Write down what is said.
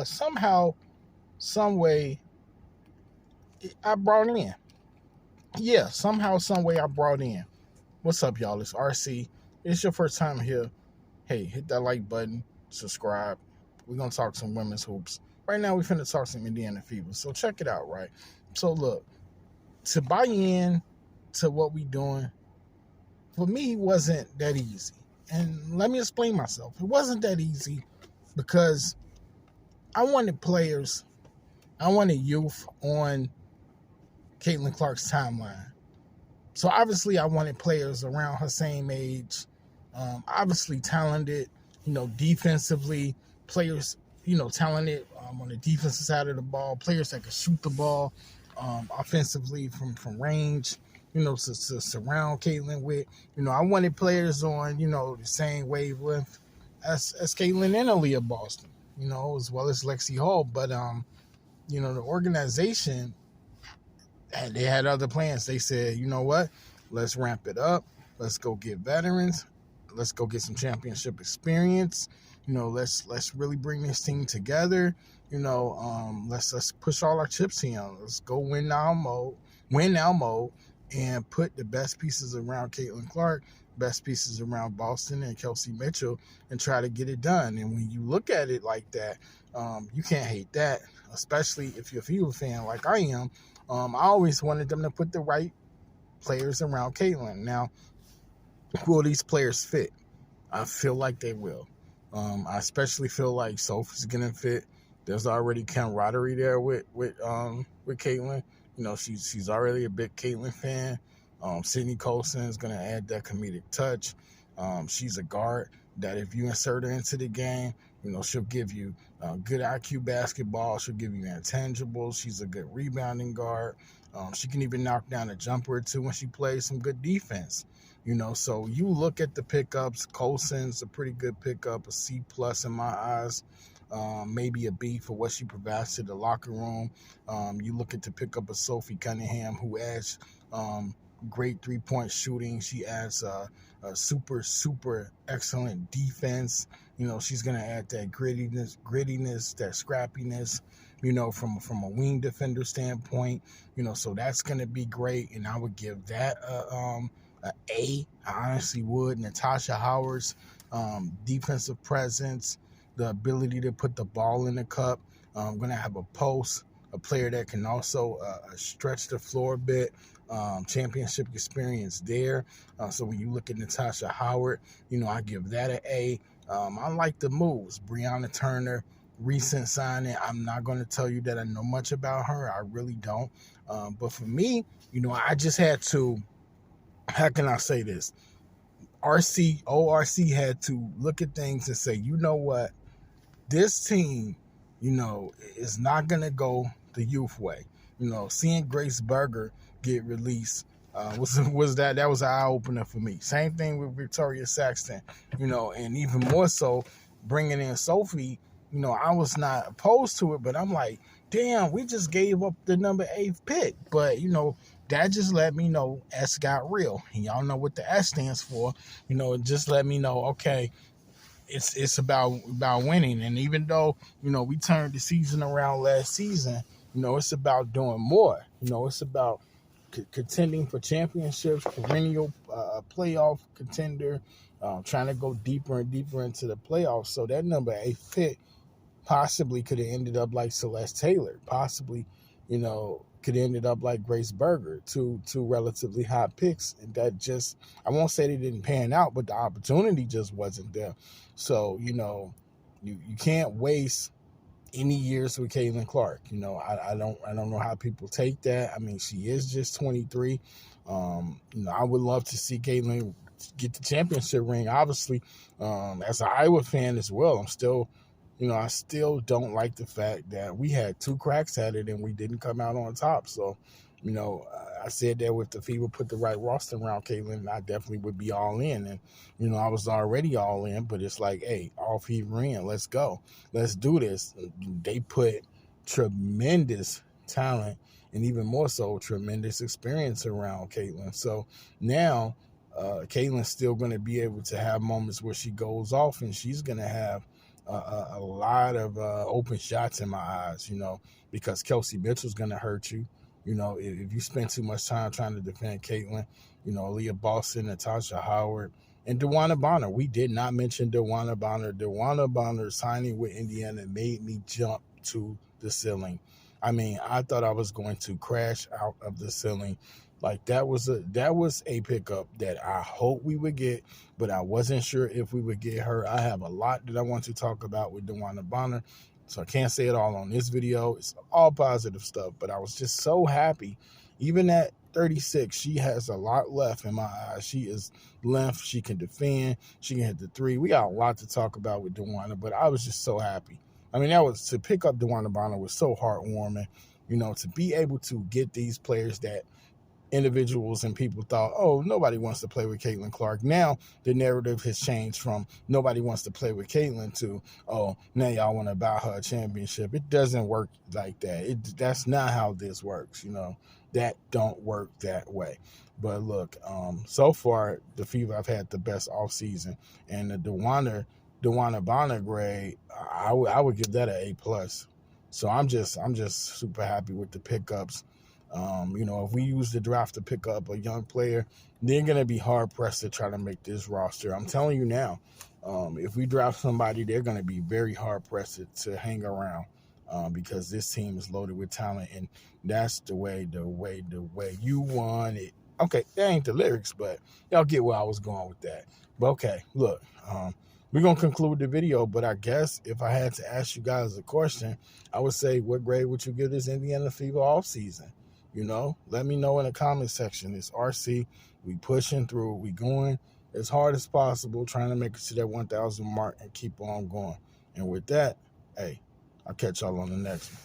Somehow, some way, I brought in. Yeah, somehow, some way, I brought in. What's up, y'all? It's RC. It's your first time here. Hey, hit that like button, subscribe. We're gonna talk some women's hoops. Right now, we finna talk some Indiana Fever. So check it out, right? So look, to buy in to what we doing, for me, wasn't that easy. And let me explain myself. It wasn't that easy because I wanted players, I wanted youth on Caitlin Clark's timeline. So obviously, I wanted players around her same age, obviously talented, defensively, players, talented on the defensive side of the ball, players that could shoot the ball offensively from range, to surround Caitlin with. I wanted players on, the same wavelength as Caitlin and Aaliyah Boston, as well as Lexi Hall. But, the organization, they had other plans. They said, you know what? Let's ramp it up. Let's go get veterans. Let's go get some championship experience. Let's really bring this team together. Let's push all our chips in. Let's go win now mode, and put the best pieces around Caitlin Clark, best pieces around Boston and Kelsey Mitchell, and try to get it done. And when you look at it like that, you can't hate that, especially if you're a Fever fan like I am. I always wanted them to put the right players around Caitlin. Now, will these players fit? I feel like they will. I especially feel like Sophie's gonna fit. There's already camaraderie there with Caitlin. She's already a big Caitlin fan. Sydney Colson is gonna add that comedic touch. She's a guard that if you insert her into the game, she'll give you good IQ basketball. She'll give you intangibles. She's a good rebounding guard. She can even knock down a jumper or two when she plays some good defense. So you look at the pickups. Colson's a pretty good pickup, a C plus in my eyes. Maybe a B for what she provides to the locker room. You look at the pickup of Sophie Cunningham, who adds great three-point shooting. She adds a super, super excellent defense. She's going to add that grittiness, that scrappiness, from a wing defender standpoint. So that's going to be great, and I would give that a A. I honestly would. Natasha Howard's defensive presence, the ability to put the ball in the cup. I'm going to have a post, a player that can also stretch the floor a bit. Championship experience there. So when you look at Natasha Howard, I give that an A. I like the moves. Brianna Turner, recent signing. I'm not going to tell you that I know much about her. I really don't. But for me, I just had to, how can I say this? ORC had to look at things and say, you know what? This team, is not going to go the youth way. Seeing Grace Berger get released was that was an eye opener for me. Same thing with Victoria Saxton, and even more so bringing in Sophie. I was not opposed to it, but I'm like, damn, we just gave up the number 8 pick. But that just let me know S got real, and y'all know what the S stands for. It just let me know, okay, it's about winning. And even though we turned the season around last season, it's about doing more. It's about contending for championships, perennial playoff contender, trying to go deeper and deeper into the playoffs. So that number 8 pick possibly could have ended up like Celeste Taylor, possibly, could have ended up like Grace Berger, two relatively high picks. And that just, I won't say they didn't pan out, but the opportunity just wasn't there. So, you can't waste any years with Caitlin Clark. I don't know how people take that. I mean, she is just 23. I would love to see Caitlin get the championship ring, obviously. As an Iowa fan as well, I'm still, I still don't like the fact that we had 2 cracks at it and we didn't come out on top. So, I said that if the Fever put the right roster around Caitlin, I definitely would be all in. And, I was already all in, but it's like, hey, all Fever in, let's go. Let's do this. They put tremendous talent and even more so tremendous experience around Caitlin. So now Caitlin's still going to be able to have moments where she goes off and she's going to have a lot of open shots in my eyes, because Kelsey Mitchell's going to hurt you. If you spend too much time trying to defend Caitlin, Leah Boston, Natasha Howard, and DeWanna Bonner. We did not mention DeWanna Bonner. DeWanna Bonner signing with Indiana made me jump to the ceiling. I mean, I thought I was going to crash out of the ceiling. Like that was a pickup that I hope we would get, but I wasn't sure if we would get her. I have a lot that I want to talk about with DeWanna Bonner, so I can't say it all on this video. It's all positive stuff, but I was just so happy. Even at 36, she has a lot left in my eyes. She is length. She can defend. She can hit the three. We got a lot to talk about with DeWanna, but I was just so happy. I mean, to pick up DeWanna Bonner was so heartwarming. To be able to get these players that individuals and people thought, oh, nobody wants to play with Caitlin Clark. Now the narrative has changed from nobody wants to play with Caitlin to, oh, now y'all want to buy her a championship. It doesn't work like that. That's not how this works. That don't work that way. But look, so far the Fever have had the best off season, and the DeWanna Bonner grade, I would give that an A+. So I'm just super happy with the pickups. If we use the draft to pick up a young player, they're going to be hard-pressed to try to make this roster. I'm telling you now, if we draft somebody, they're going to be very hard-pressed to hang around because this team is loaded with talent, and that's the way you want it. Okay, that ain't the lyrics, but y'all get where I was going with that. But okay, look, we're going to conclude the video, but I guess if I had to ask you guys a question, I would say, what grade would you give this Indiana Fever offseason? Let me know in the comment section. It's RC. We pushing through. We going as hard as possible, trying to make it to that 1,000 mark and keep on going. And with that, hey, I'll catch y'all on the next one.